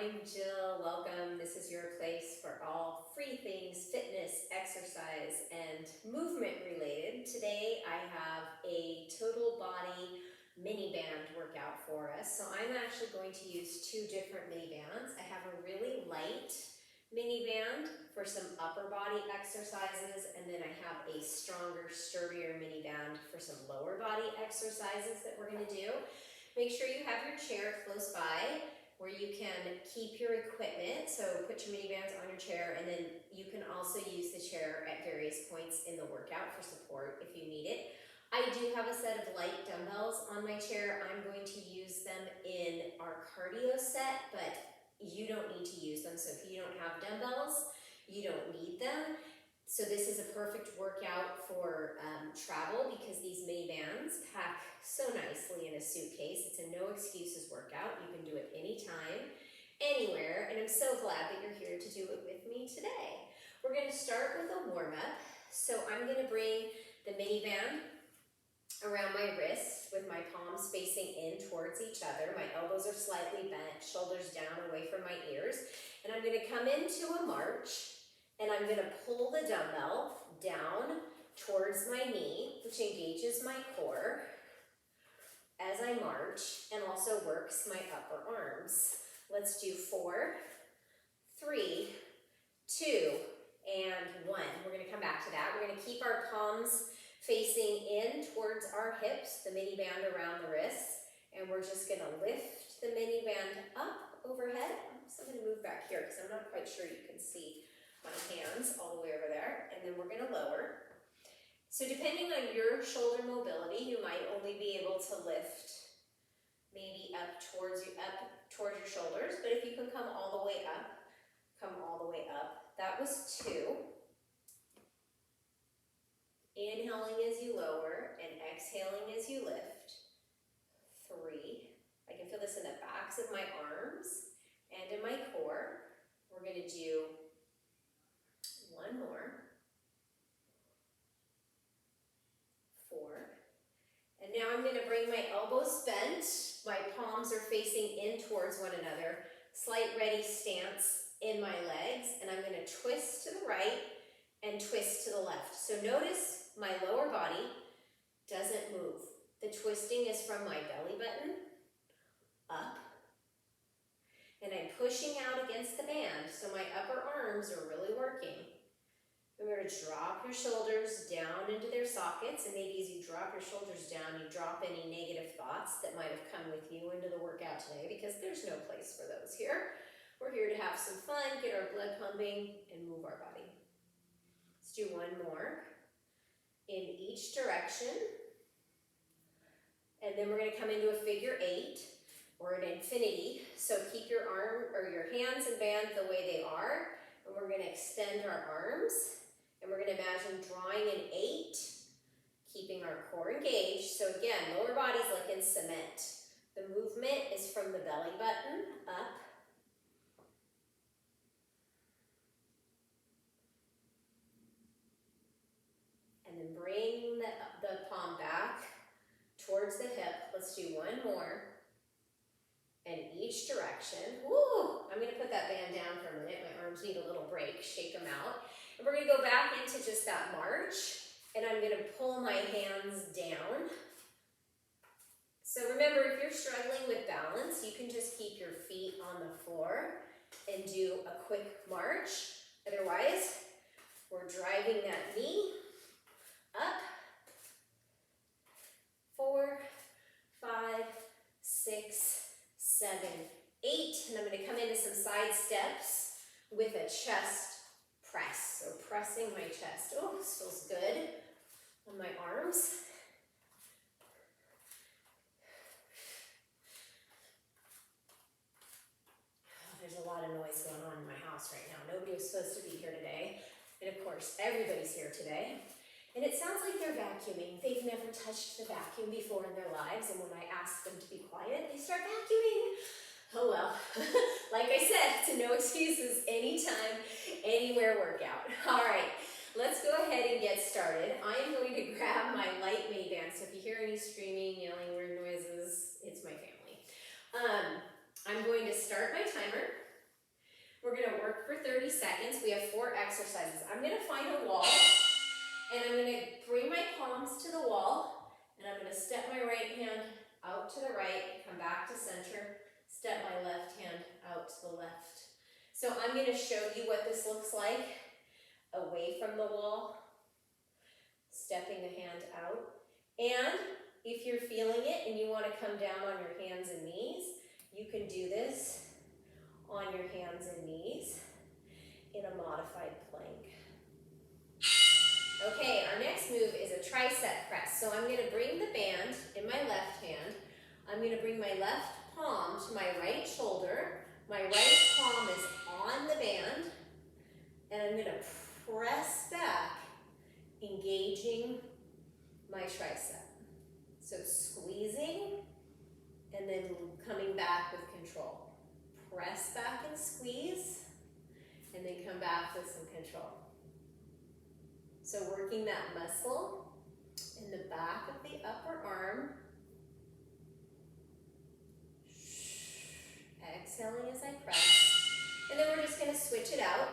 I'm Jill. Welcome. This is your place for all free things, fitness, exercise, and movement related. Today I have a total body mini band workout for us. So I'm actually going to use two different mini bands. I have a really light mini band for some upper body exercises, and then I have a stronger, sturdier mini band for some lower body exercises that we're going to do. Make sure you have your chair close by where you can keep your equipment. So put your mini bands on your chair, and then you can also use the chair at various points in the workout for support if you need it. I do have a set of light dumbbells on my chair. I'm going to use them in our cardio set, but you don't need to use them. So if you don't have dumbbells, you don't need them. So this is a perfect workout for travel because these mini bands pack so nicely in a suitcase. It's a no excuses workout. You can do it anytime, anywhere, and I'm so glad that you're here to do it with me today. We're going to start with a warm-up. So I'm going to bring the mini band around my wrist with my palms facing in towards each other. My elbows are slightly bent, shoulders down away from my ears, and I'm going to come into a march. And I'm going to pull the dumbbell down towards my knee, which engages my core as I march and also works my upper arms. Let's do 4, 3, 2, and 1. We're going to come back to that. We're going to keep our palms facing in towards our hips, the mini band around the wrists, and we're just going to lift the mini band up overhead. So I'm going to move back here because I'm not quite sure you can see my hands all the way over there, and then we're going to lower. So depending on your shoulder mobility, you might only be able to lift maybe up towards your shoulders, but if you can come all the way up, come all the way up. That was 2. Inhaling as you lower and exhaling as you lift. 3. I can feel this in the backs of my arms and in my core. We're going to do 1 more. 4. And now I'm going to bring my elbows bent. My palms are facing in towards one another. Slight ready stance in my legs. And I'm going to twist to the right and twist to the left. So notice my lower body doesn't move. The twisting is from my belly button up. And I'm pushing out against the band. So my upper arms are really working. Remember to drop your shoulders down into their sockets, and maybe as you drop your shoulders down, you drop any negative thoughts that might have come with you into the workout today, because there's no place for those here. We're here to have some fun, get our blood pumping, and move our body. Let's do 1 more in each direction. And then we're going to come into a figure 8 or an infinity. So keep your arm or your hands and band the way they are, and we're going to extend our arms. And we're going to imagine drawing an 8, keeping our core engaged. So again, lower body's like in cement. The movement is from the belly button up. And then bring the palm back towards the hip. Let's do 1 more. And each direction. Woo! I'm going to put that band down for a minute. My arms need a little break. Shake them out. And we're going to go back into just that march. And I'm going to pull my hands down. So remember, if you're struggling with balance, you can just keep your feet on the floor and do a quick march. Otherwise, we're driving that knee up. 4, 5, 6, 7, 8, and I'm going to come into some side steps with a chest press. So pressing my chest. Oh, this feels good on my arms. Oh, there's a lot of noise going on in my house right now. Nobody was supposed to be here today, and of course, everybody's here today. And it sounds like they're vacuuming. They've never touched the vacuum before in their lives, and when I ask them to be quiet, they start vacuuming. Oh well, like I said, it's a no excuses, anytime, anywhere workout. All right, let's go ahead and get started. I am going to grab my light mini band, so if you hear any screaming, yelling, weird noises, it's my family. I'm going to start my timer. We're gonna work for 30 seconds. We have 4 exercises. I'm gonna find a wall, and I'm gonna bring my palms to the wall, and I'm gonna step my right hand out to the right, come back to center, step my left hand out to the left. So I'm gonna show you what this looks like away from the wall, stepping the hand out. And if you're feeling it and you wanna come down on your hands and knees, you can do this on your hands and knees in a modified plank. Okay, our next move is a tricep press. So I'm gonna bring the band in my left hand. I'm gonna bring my left palm to my right shoulder. My right palm is on the band, and I'm gonna press back, engaging my tricep. So squeezing, and then coming back with control. Press back and squeeze, and then come back with some control. So working that muscle in the back of the upper arm. Exhaling as I press. And then we're just gonna switch it out.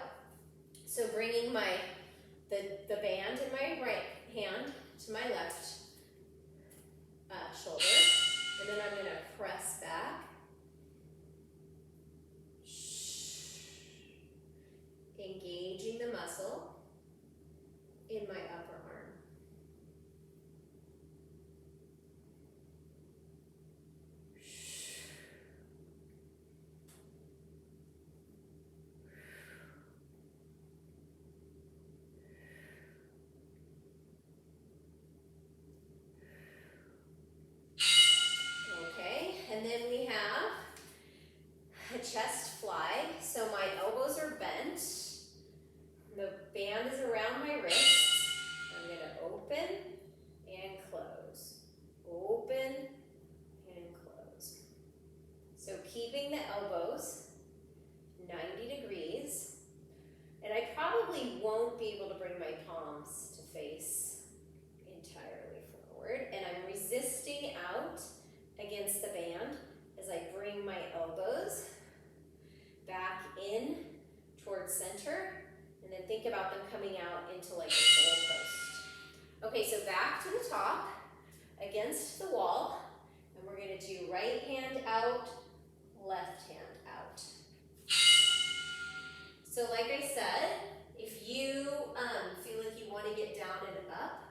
So bringing the band in my right hand to my left shoulder. And then I'm gonna press back. Engaging the muscle in my upper arm. Okay, and then we have a chest fly. So my elbows are bent. The band is around my wrist. I'm gonna open and close. Open and close. So keeping the elbows 90 degrees. And I probably won't be able to bring my palms to face entirely forward. And I'm resisting out against the band as I bring my elbows back in towards center. And then think about them coming out into like a goalpost. Okay, so back to the top, against the wall, and we're gonna do right hand out, left hand out. So like I said, if you feel like you wanna get down and up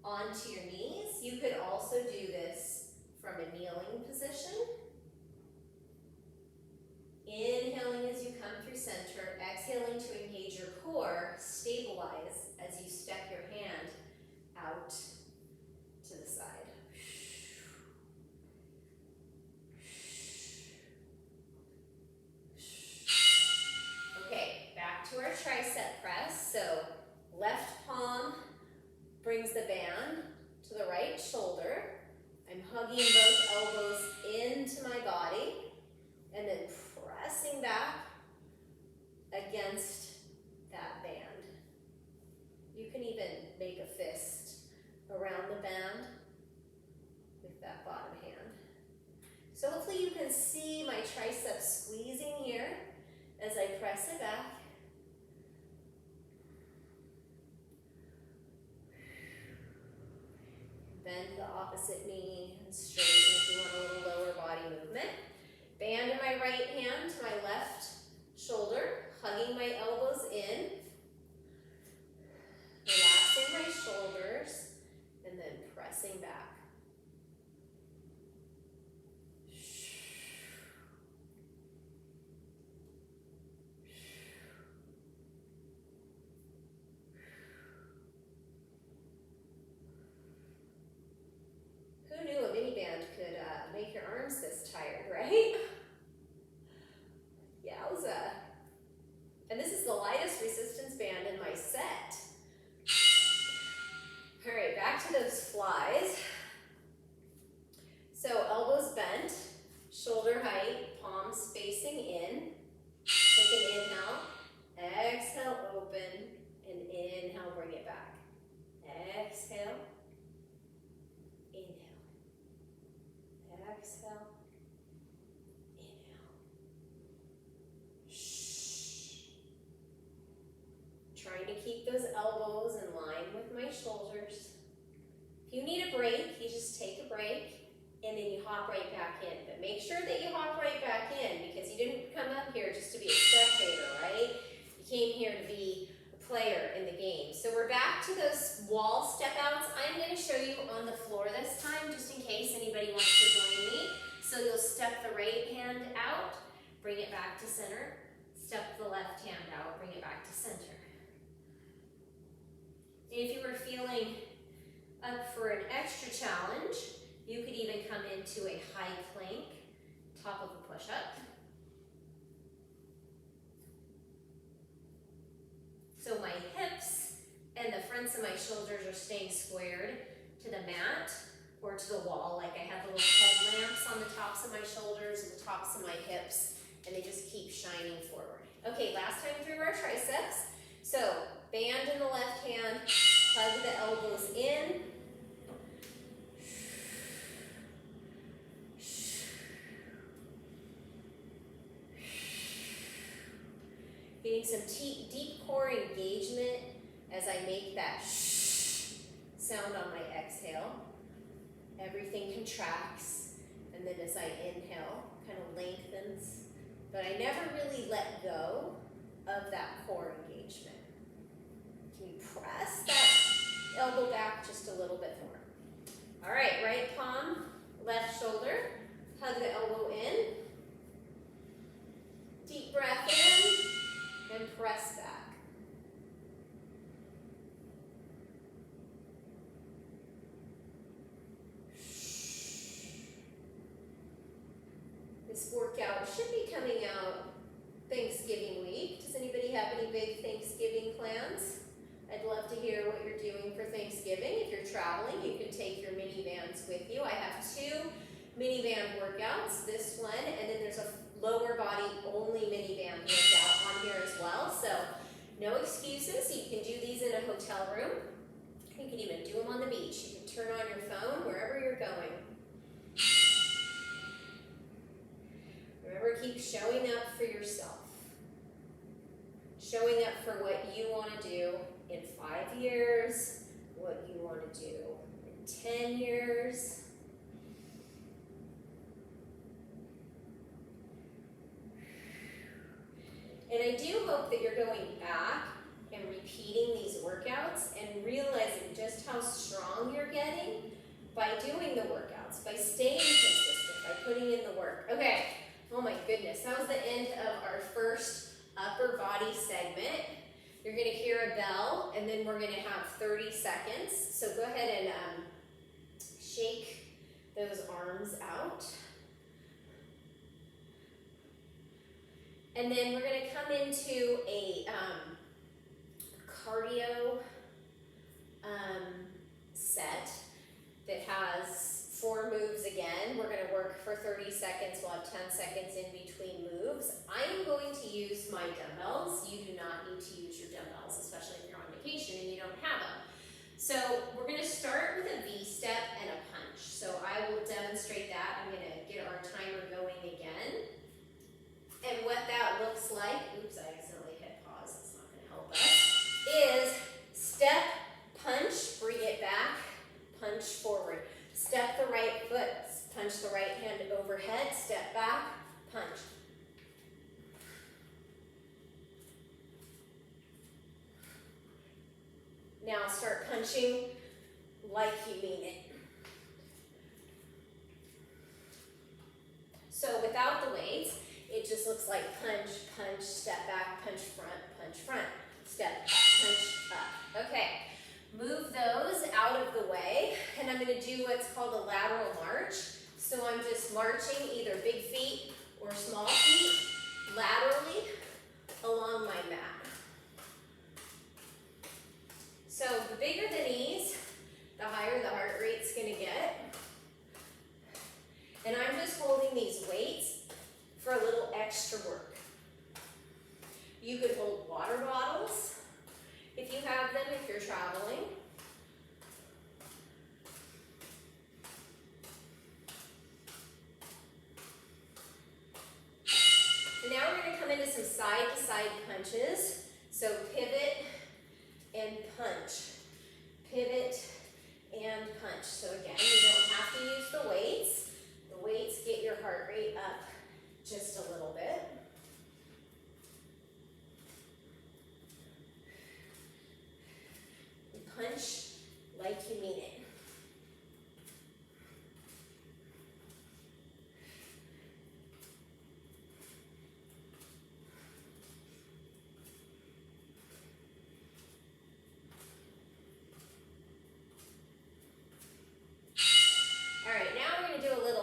onto your knees, you could also do this from a kneeling position. Inhaling as you come through center, exhaling to engage your core, stabilize as you step your hand out to the side. Okay, back to our tricep press. So left palm brings the band to the right shoulder. I'm hugging both elbows into my body, and then pressing back against that band. You can even make a fist around the band with that bottom hand. So hopefully you can see my triceps squeezing here as I press it back. Bend the opposite knee and straighten if you want a little lower body movement. Band in my right hand to my left shoulder, hugging my elbows in, relaxing my shoulders, and then pressing back. Who knew a mini band could make your arms this tired, right? Yowza. And this is the lightest resistance band in my set. All right, back to those flies. So elbows bent, shoulder height, palms facing in. Take an inhale, exhale, open, and inhale, bring it back. Exhale, inhale. Exhale, inhale. Shh. keep those elbows in line with my shoulders. If you need a break, you just take a break and then you hop right back in. But make sure that you hop right back in because you didn't come up here just to be a spectator, right? You came here to be a player in the game. So we're back to those wall step outs. I'm going to show you on the floor this time just in case anybody wants to join me. So you'll step the right hand out, bring it back to center. Step the left hand out, bring it back to center. If you were feeling up for an extra challenge, you could even come into a high plank, top of a push-up. So my hips and the fronts of my shoulders are staying squared to the mat or to the wall, like I have the little headlamps on the tops of my shoulders and the tops of my hips, and they just keep shining forward. Okay, last time through our triceps. So band in the left hand, hug the elbows in. Getting some deep core engagement as I make that sound on my exhale. Everything contracts, and then as I inhale, kind of lengthens. But I never really let go of that core engagement. Can you press that elbow back just a little bit more? All right, right palm, left shoulder, hug the elbow in. Deep breath in, and press back. This workout should be coming out Thanksgiving week. Does anybody have any big Thanksgiving plans? I'd love to hear what you're doing for Thanksgiving. If you're traveling, you can take your minivans with you. I have 2 minivan workouts, this one, and then there's a lower body only minivan workout on here as well. So no excuses. You can do these in a hotel room. You can even do them on the beach. You can turn on your phone wherever you're going. Remember, keep showing up for yourself. Showing up for what you want to do in 5 years, what you want to do in 10 years. And I do hope that you're going back and repeating these workouts and realizing just how strong you're getting by doing the workouts, by staying consistent, by putting in the work. Okay. Oh my goodness, that was the end of our first upper body segment. You're gonna hear a bell and then we're gonna have 30 seconds. So go ahead and shake those arms out. And then we're gonna come into a cardio set that has 4 moves again. We're going to work for 30 seconds. We'll have 10 seconds in between moves. I am going to use my dumbbells. You do not need to use your dumbbells, especially if you're on vacation and you don't have them. So we're going to start with a V-step and a punch. So I will demonstrate that. I'm going to get our timer going again. And what that looks like, oops, I accidentally hit pause, that's not going to help us, is step, punch, bring it back, punch forward. Step the right foot, punch the right hand overhead, step back, punch. Now start punching like you mean it. So without the weights, it just looks like punch, punch, step back, punch, front, step, punch, up. Okay. Move those out of the way, and I'm going to do what's called a lateral march. So I'm just marching either big feet or small feet laterally along my mat. So the bigger the knees, the higher the heart rate's going to get. And I'm just holding these weights for a little extra work. You could hold water bottles if you have them, if you're traveling. And now we're going to come into some side-to-side punches. So pivot and punch. Pivot and punch. So again, you don't have to use the weights. The weights get your heart rate up just a little bit. And punch like you mean it.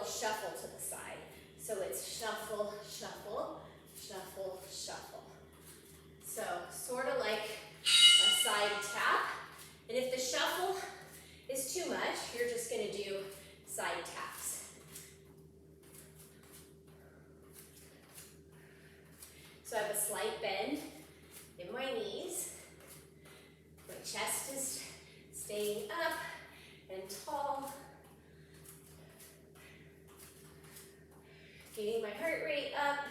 Shuffle to the side. So it's shuffle, shuffle, shuffle, shuffle. So sort of like a side tap. And if the shuffle is too much, you're just going to do side taps. So I have a slight bend in my knees. My chest is staying up and tall. Getting my heart rate up.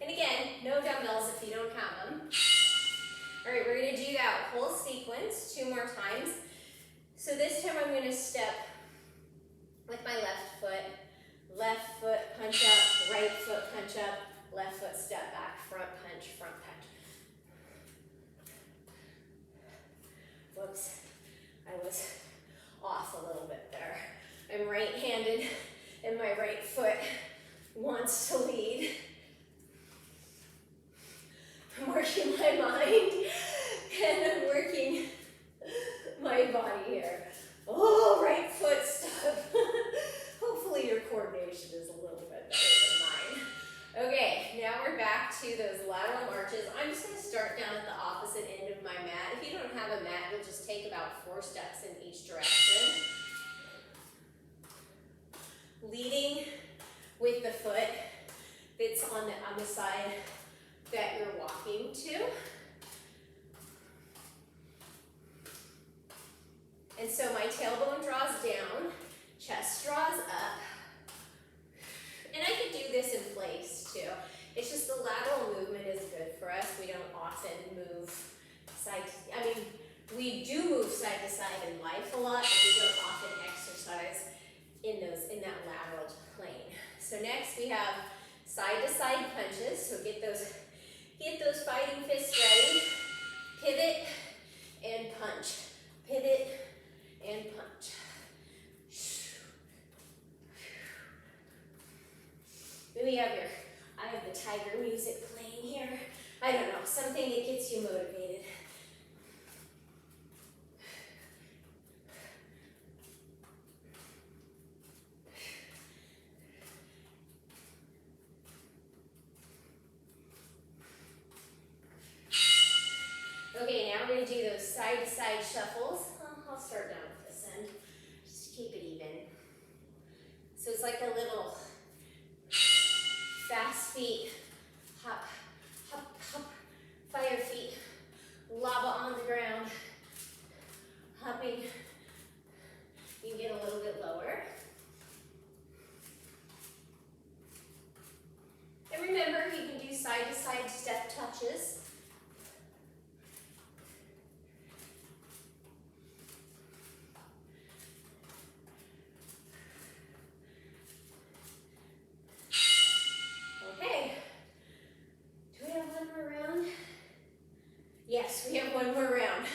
And again, no dumbbells if you don't have them. All right, we're gonna do that whole sequence 2 more times. So this time I'm gonna step with my left foot punch up, right foot punch up, left foot step back, front punch, front punch. Whoops, I was off a little bit there. I'm right-handed, and my right foot wants to lead. I'm working my mind and I'm working my body here. Oh, right foot stop. Hopefully your coordination is a little bit better than mine. Okay, now we're back to those lateral marches. I'm just going to start down at the opposite end of my mat. If you don't have a mat, you'll just take about 4 steps in each direction. Leading with the foot that's on the side that you're walking to. And so my tailbone draws down, chest draws up. And I could do this in place too. It's just the lateral movement is good for us. We don't often move side to, I mean, we do move side to side in life a lot, but we don't often exercise in that lateral plane. So next we have side to side punches. So get those fighting fists ready. Pivot and punch. Pivot and punch. Then we have I have the tiger music playing here. I don't know, something that gets you motivated. Okay, now we're going to do those side-to-side shuffles. I'll start down with this end, just to keep it even. So it's like a little fast feet, hop, hop, hop, fire feet, lava on the ground, hopping. You can get a little bit lower. And remember, you can do side-to-side step touches. Yes, we have one more round.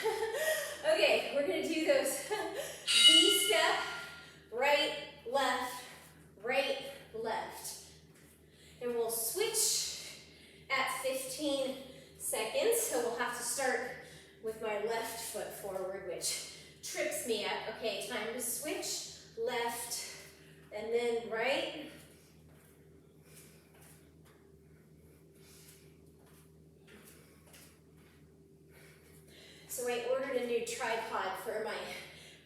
Okay, we're going to do those V-step, right, left, and we'll switch at 15 seconds. So we'll have to start with my left foot forward, which trips me up. Okay, time to switch, left, and then right. So I ordered a new tripod for my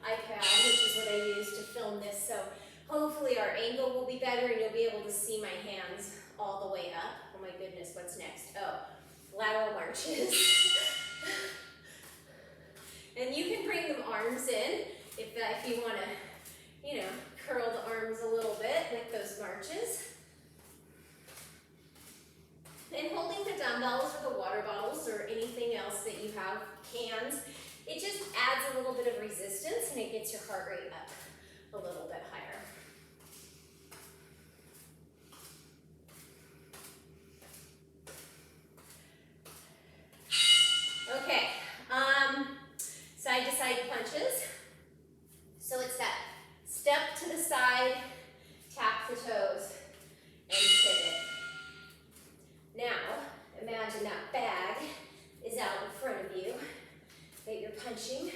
iPad, which is what I use to film this. So hopefully our angle will be better and you'll be able to see my hands all the way up. Oh my goodness, what's next? Oh, lateral marches. And you can bring the arms in if you want to, curl the arms a little bit like those marches. And holding the dumbbells or the water bottles or anything else that you have cans, it just adds a little bit of resistance and it gets your heart rate up a little bit higher. Okay, side to side punches. So it's that step to the side, tap the toes, and pivot. Now, imagine that bag is out in front of you that you're punching.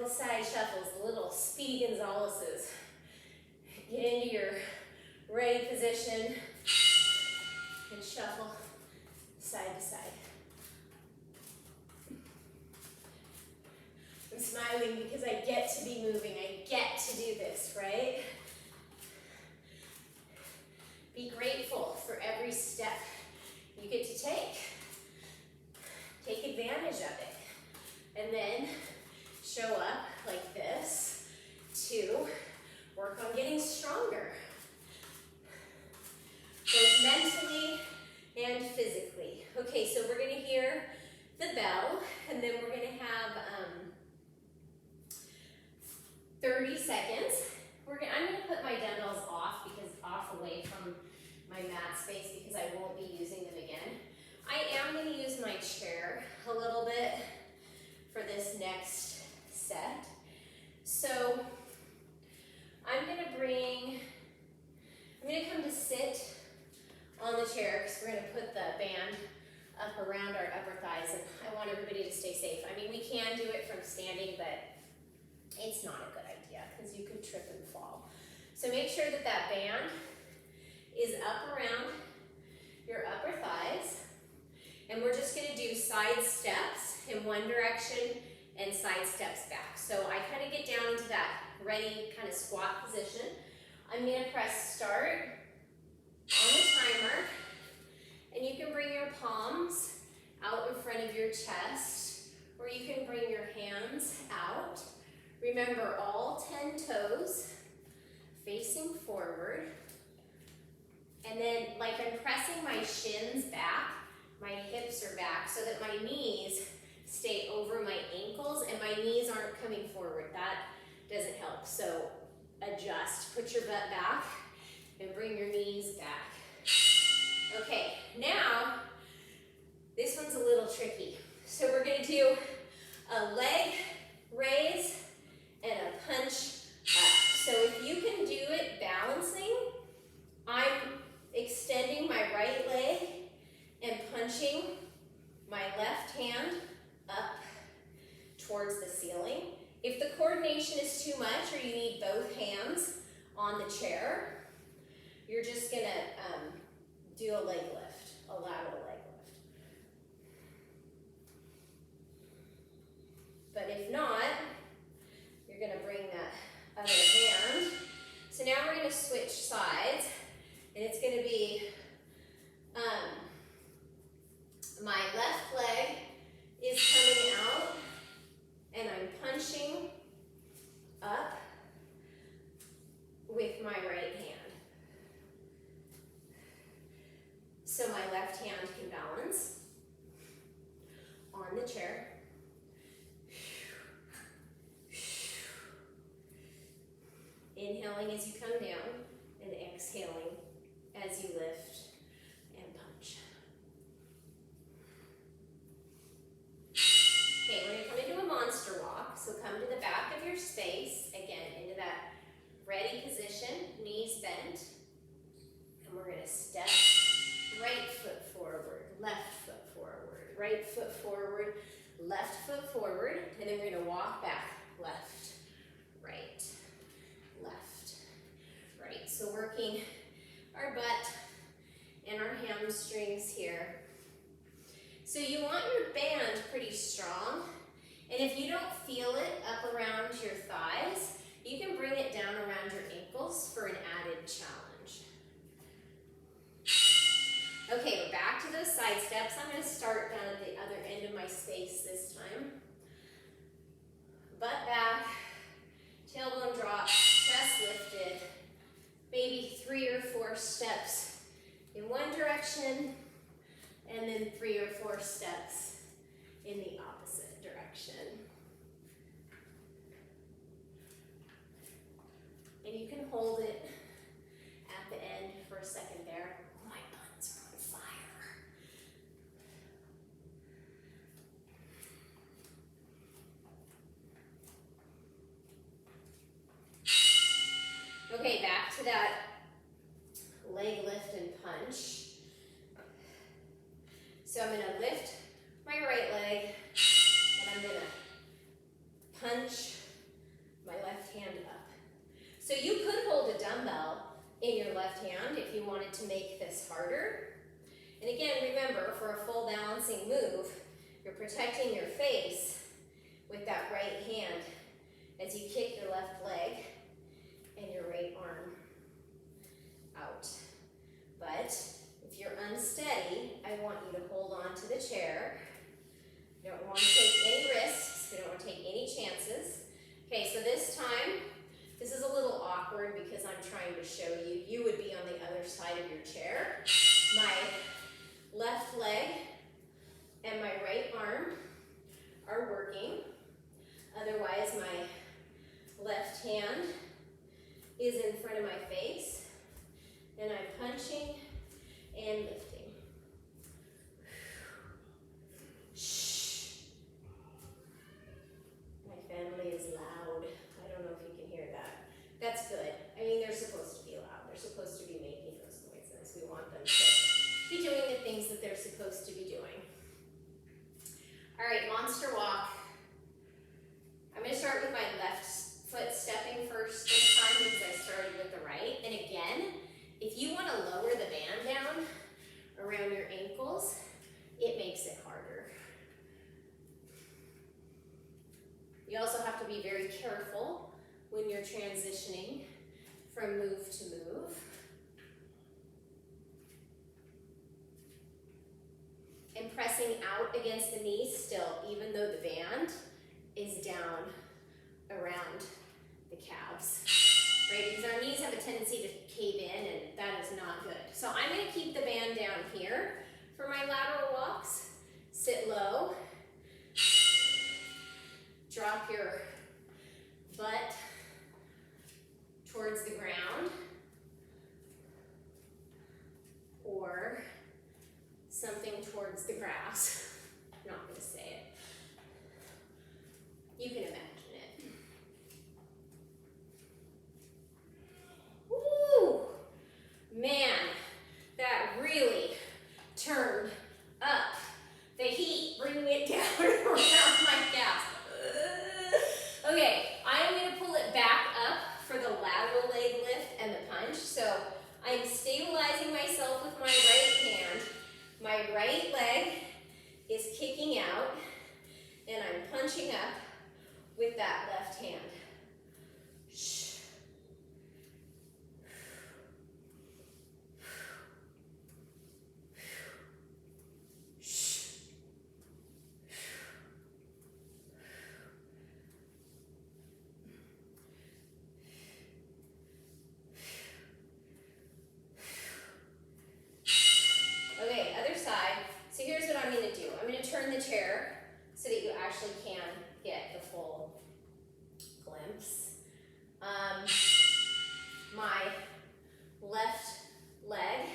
Side shuffles, little Speedy Gonzaleses. Get into your ready position and shuffle side to side. I'm smiling because I get to be moving. I get to do this, right? Be grateful for every step you get to take. Take advantage of it. And then show up like this to work on getting stronger, both mentally and physically. Okay, so we're gonna hear the bell, and then we're gonna have 30 seconds. I'm gonna put my dumbbells off away from my mat space because I won't be using them again. I am gonna use my chair a little bit for this next set. So I'm gonna come to sit on the chair because we're gonna put the band up around our upper thighs, and I want everybody to stay safe. I mean, we can do it from standing, but it's not a good idea because you could trip and fall. So make sure that that band is up around your upper thighs, and we're just gonna do side steps in one direction and side steps back. So I kind of get down into that ready kind of squat position. I'm gonna press start on the timer, and you can bring your palms out in front of your chest, or you can bring your hands out. Remember, all 10 toes facing forward. And then, like, I'm pressing my shins back, my hips are back, so that my knees stay over my ankles and my knees aren't coming forward. That doesn't help. So adjust, put your butt back and bring your knees back. Okay, now this one's a little tricky. So we're gonna do a leg raise and a punch up. So if you can do it balancing, I'm extending my right leg and punching my left hand up towards the ceiling. If the coordination is too much or you need both hands on the chair, you're just gonna do a leg lift, a lateral leg lift. But if not, you're gonna bring that other hand. So now we're gonna switch sides, and it's gonna be my left leg is coming out, and I'm punching up with my right hand. So my left hand can balance on the chair. Inhaling as you come down, and exhaling as you lift and punch. Okay, we're gonna come into a monster walk. So come to the back of your space, again, into that ready position, knees bent. And we're gonna step right foot forward, left foot forward, right foot forward, left foot forward, and then we're gonna walk back, left, right, left, right. So working our butt and our hamstrings here. So you want your band pretty strong, and if you don't feel it up around your thighs, You can bring it down around your ankles for an added challenge. Okay, we're back to those side steps. I'm going to start down at the other end of my space this time. Butt back, tailbone drop, chest lifted. Maybe 3 or 4 steps in one direction, and then 3 or 4 steps in the opposite direction. And you can hold it at the end for a second there. Oh, my buns are on fire. Okay, back to that leg lift and punch. So I'm going to lift my right leg, and I'm going to punch my left hand up. So you could hold a dumbbell in your left hand if you wanted to make this harder. And again, remember, for a full balancing move, you're protecting your face with that right hand as you kick your left leg and your right arm out. But if you're unsteady, I want you to hold on to the chair. You don't want to take any risks. You don't want to take any chances. Okay, so this time, this is a little awkward because I'm trying to show you. You would be on the other side of your chair. My left leg and my right arm are working. Otherwise, my left hand is in front of my face, and I'm punching and lifting. Shh. My family is loud. I don't know if you can hear that. That's good. I mean, they're supposed to be loud. They're supposed to be making those noises. We want them to be doing the things that they're supposed to be doing. All right, monster walk. I'm going to start with my left foot stepping first this time because I started with the right. And again, if you want to lower the band down around your ankles, it makes it harder. You also have to be very careful when you're transitioning from move to move. And pressing out against the knees still, even though the band is down around the calves, right? Because our knees have a tendency to cave in, and that is not good. So I'm going to keep the band down here for my lateral walks. Sit low. Drop your butt towards the ground, or something towards the grass. I'm not going to say it. You can imagine it. Woo! Man, that really turned up the heat, bringing it down around my calves. Okay, I'm going to pull it back up for the lateral leg lift and the punch. So I'm stabilizing myself with my right hand. My right leg is kicking out, and I'm punching up with that left hand. Shh. Okay, other side. So here's what I'm going to do. I'm going to turn the chair so that you actually can get the full glimpse. My left leg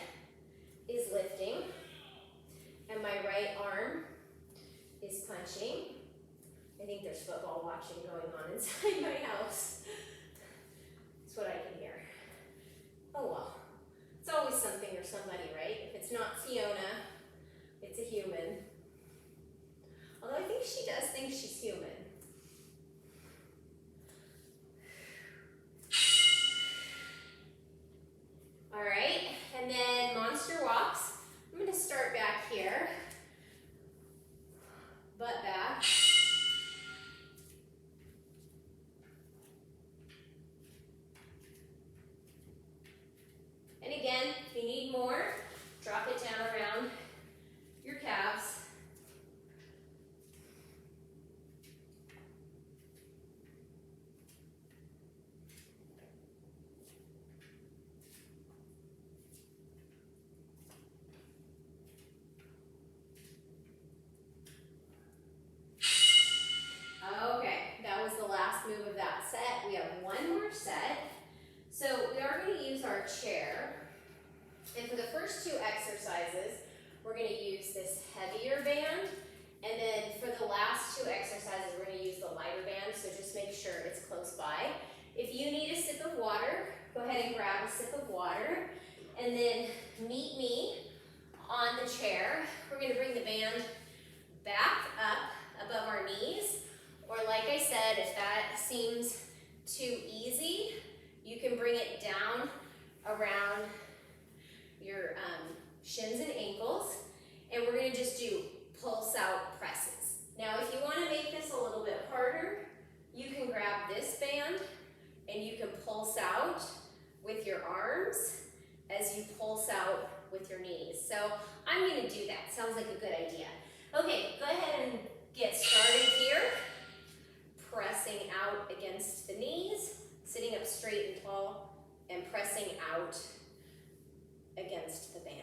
is lifting, and my right arm is punching. I think there's football watching going on inside my house. That's what I can hear. Oh well. It's always something or somebody, right? If it's not Fiona, it's a human. Although I think she does think she's human. All right, and then monster walks. I'm going to start back here. Butt back. this heavier band. And then for the last two exercises, we're going to use the lighter band, so just make sure it's close by. If you need a sip of water, go ahead and grab a sip of water, and then meet me on the chair. We're going to bring the band back up above our knees, or like I said, if that seems too easy, you can bring it down around your shins and ankles, and we're going to just do pulse out presses. Now, if you want to make this a little bit harder, you can grab this band and you can pulse out with your arms as you pulse out with your knees. So I'm going to do that. Sounds like a good idea. Okay, go ahead and get started here. Pressing out against the knees, sitting up straight and tall, and pressing out against the band.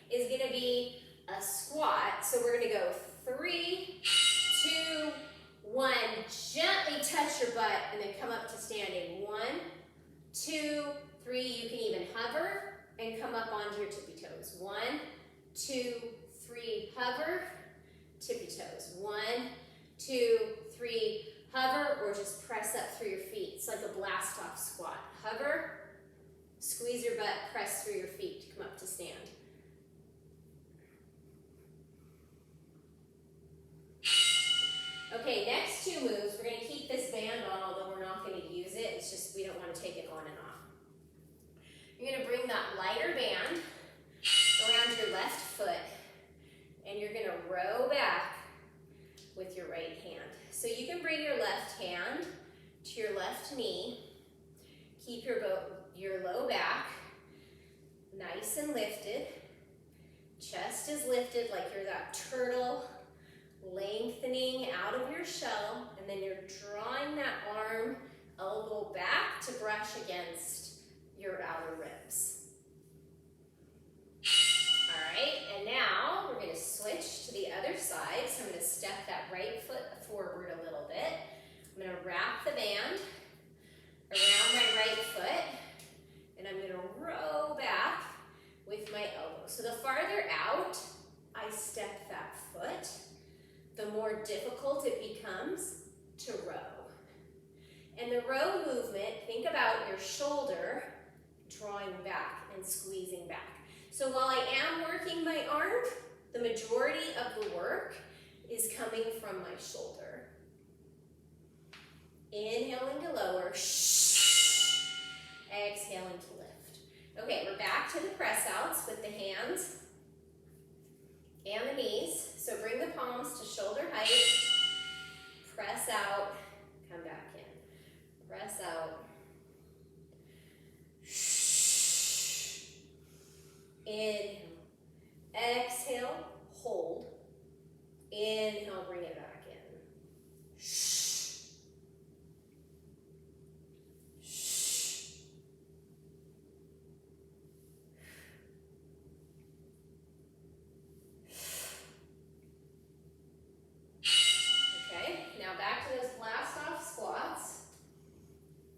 Is going to be a squat. So we're going to go 3, 2, 1. Gently touch your butt and then come up to standing. 1, 2, 3. You can even hover and come up onto your tippy toes. 1, 2, 3. Hover, tippy toes. 1, 2, 3. Hover, or just press up through your feet. It's like a blast off squat. Hover, squeeze your butt, press through your feet to come up to stand. Okay, next two moves, we're going to keep this band on, although we're not going to use it. It's just we don't want to take it on and off. You're going to bring that lighter band around your left foot, and you're going to row back with your right hand. So you can bring your left hand to your left knee. Keep your low back nice and lifted. Chest is lifted like you're that turtle, lengthening out of your shell, and then you're drawing that arm, elbow back to brush against your outer ribs. All right, and now we're going to switch to the other side. So I'm going to step that right foot forward a little bit. I'm going to wrap the band around my right foot, and I'm going to row back with my elbow. So the farther out I step that foot, the more difficult it becomes to row. And the row movement, think about your shoulder drawing back and squeezing back. So while I am working my arm, the majority of the work is coming from my shoulder. Inhaling to lower, exhaling to lift. Okay, we're back to the press outs with the hands and the knees. So bring the palms to shoulder height, press out, come back in. Press out. Inhale. Exhale, hold. Inhale, bring it back in.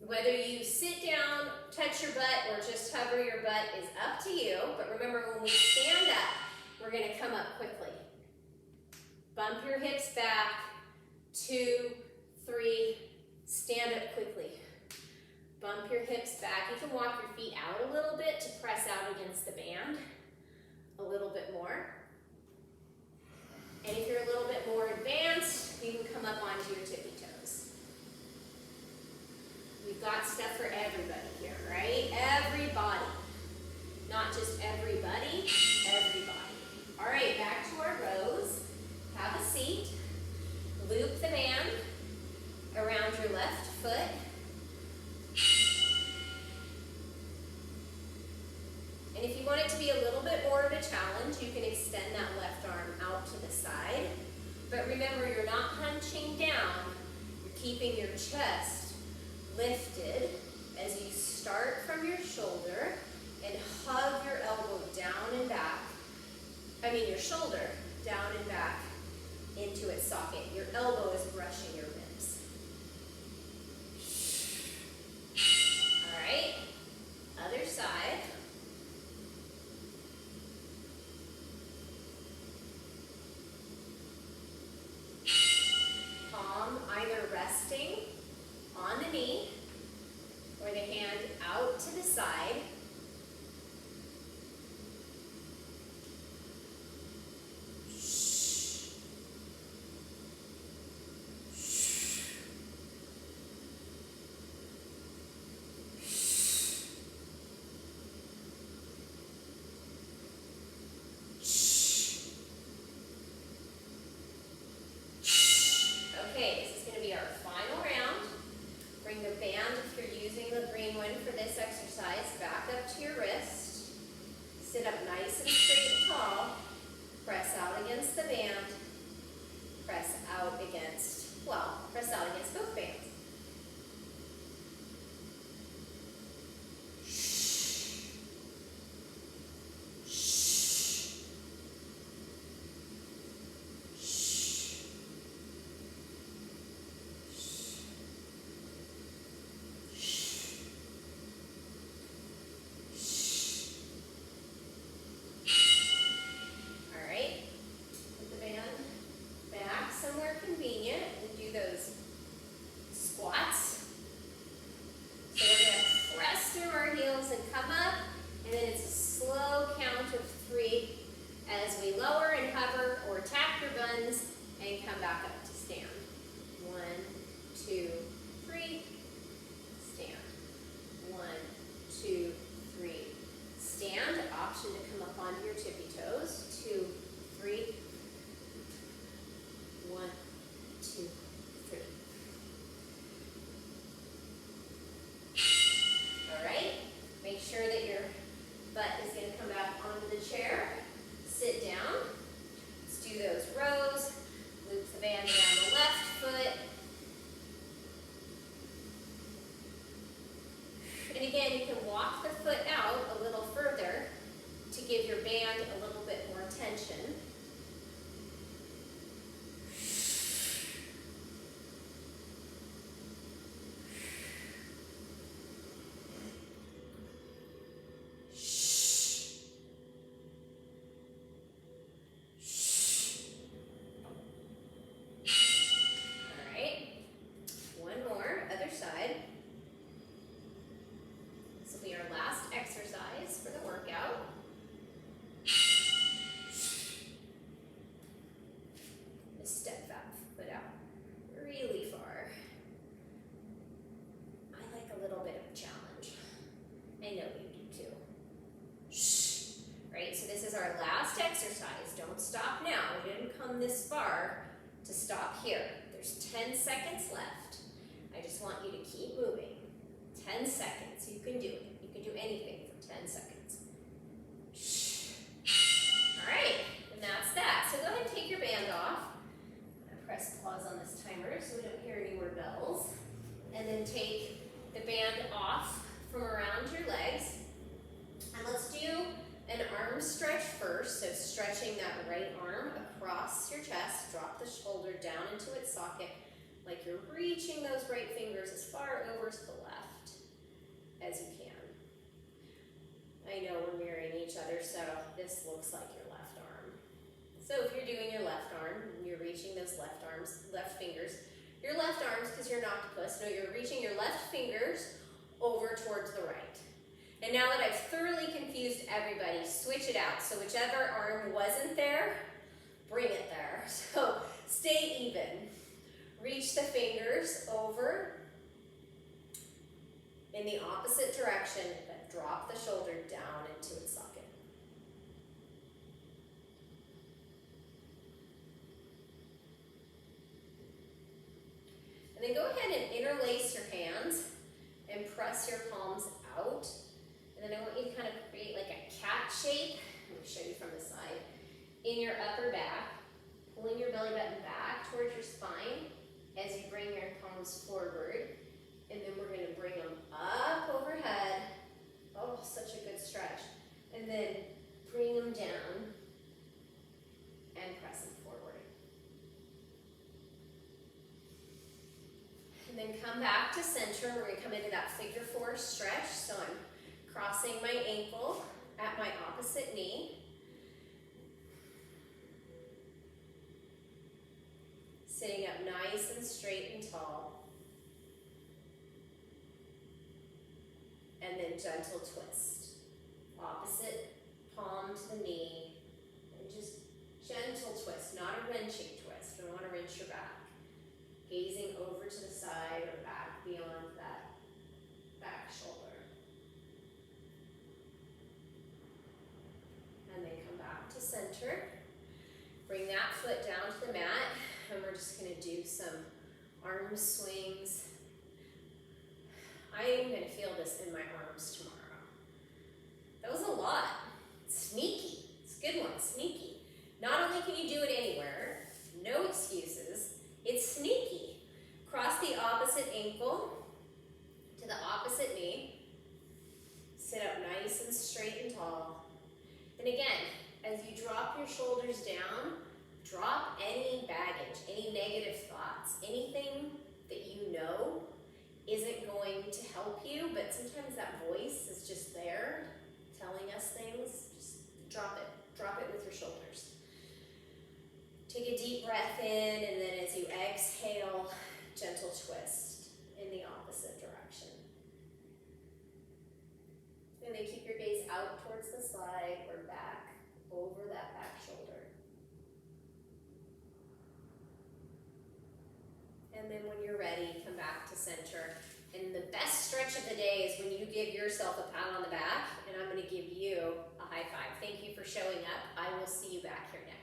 Whether you sit down, touch your butt, or just hover your butt is up to you. But remember, when we stand up, we're going to come up quickly. Bump your hips back. 2, 3, stand up quickly. Bump your hips back. You can walk your feet out a little bit to press out against the band. A little bit more. And if you're a little bit more advanced, you can come up onto your tippy toes. We've got stuff for everybody here, right? Everybody. Not just everybody, everybody. All right, back to our rows. Have a seat. Loop the band around your left foot. And if you want it to be a little bit more of a challenge, you can extend that left arm out to the side. But remember, you're not hunching down. keeping your chest lifted as you start from your shoulder and hug your elbow down and back. Your shoulder down and back into its socket. Your elbow is brushing your ribs. All right, other side. Palm either resting on the knee or the hand out to the side. Okay, this is going to be our final round. Bring the band, if you're using the green one for this exercise, back up to your wrist. Sit up nice and straight and tall. Press out against the band. Press out against both bands. Convenient and do those squats. So we're going to press through our heels and come up, and then it's a slow count of 3 as we lower and hover or tap your buns and come back up to stand. 1, 2, 3, stand. 1, 2, 3, stand. Option to come up onto your tippy toes. 2, 3. 1, 2, 3. All right, make sure that your butt is going to come back onto the chair. Sit down. Let's do those rows. Loop the band around the left foot. And again, you can walk the foot out a little further to give your band a little bit more tension. Stop now. We didn't come this far to stop here. There's 10 seconds left. I just want you to keep moving. 10 seconds. You can do it. You can do anything for 10 seconds. All right, and that's that. So go ahead and take your band off. I'm going to press pause on this timer so we don't hear any more bells. And then take the band off from around your legs. And let's do an arm stretch first, so stretching that right arm across your chest, drop the shoulder down into its socket, like you're reaching those right fingers as far over to the left as you can. I know we're mirroring each other, so this looks like your left arm. So if you're doing your left arm, you're reaching those left fingers, your left arms, because you're an octopus, no, you're reaching your left fingers over towards the right. And now that I've thoroughly confused everybody, switch it out. So whichever arm wasn't there, bring it there. So stay even. Reach the fingers over in the opposite direction, but drop the shoulder down into its socket. And then go ahead and interlace your hands and press your palms out. And then I want you to kind of create like a cat shape. Let me show you from the side. In your upper back, pulling your belly button back towards your spine as you bring your palms arms forward, and then we're gonna bring them up overhead. Oh, such a good stretch. And then bring them down and press them forward. And then come back to center. We're gonna come into that figure 4 stretch. So I'm crossing my ankle at my opposite knee. Sitting up nice and straight and tall. And then gentle twist. Opposite palm to the knee. And just gentle twist, not a wrenching twist. You don't want to wrench your back. Gazing over to the side or back beyond that back shoulder. And then come back to center. Bring that foot down to the mat, and we're just gonna do some arm swings. I am gonna feel this in my arms tomorrow. That was a lot. Sneaky. It's a good one, sneaky. Not only can you do it anywhere, no excuses, it's sneaky. Cross the opposite ankle to the opposite knee. Sit up nice and straight and tall. And again, as you drop your shoulders down, drop any baggage, any negative thoughts, anything that you know isn't going to help you, but sometimes that voice is just there telling us things. Just drop it with your shoulders. Take a deep breath in, and then as you exhale, gentle twist in the opposite direction. And then keep your gaze out towards the side or back, over that back shoulder. And then when you're ready, come back to center. And the best stretch of the day is when you give yourself a pat on the back, and I'm going to give you a high five. Thank you for showing up. I will see you back here next.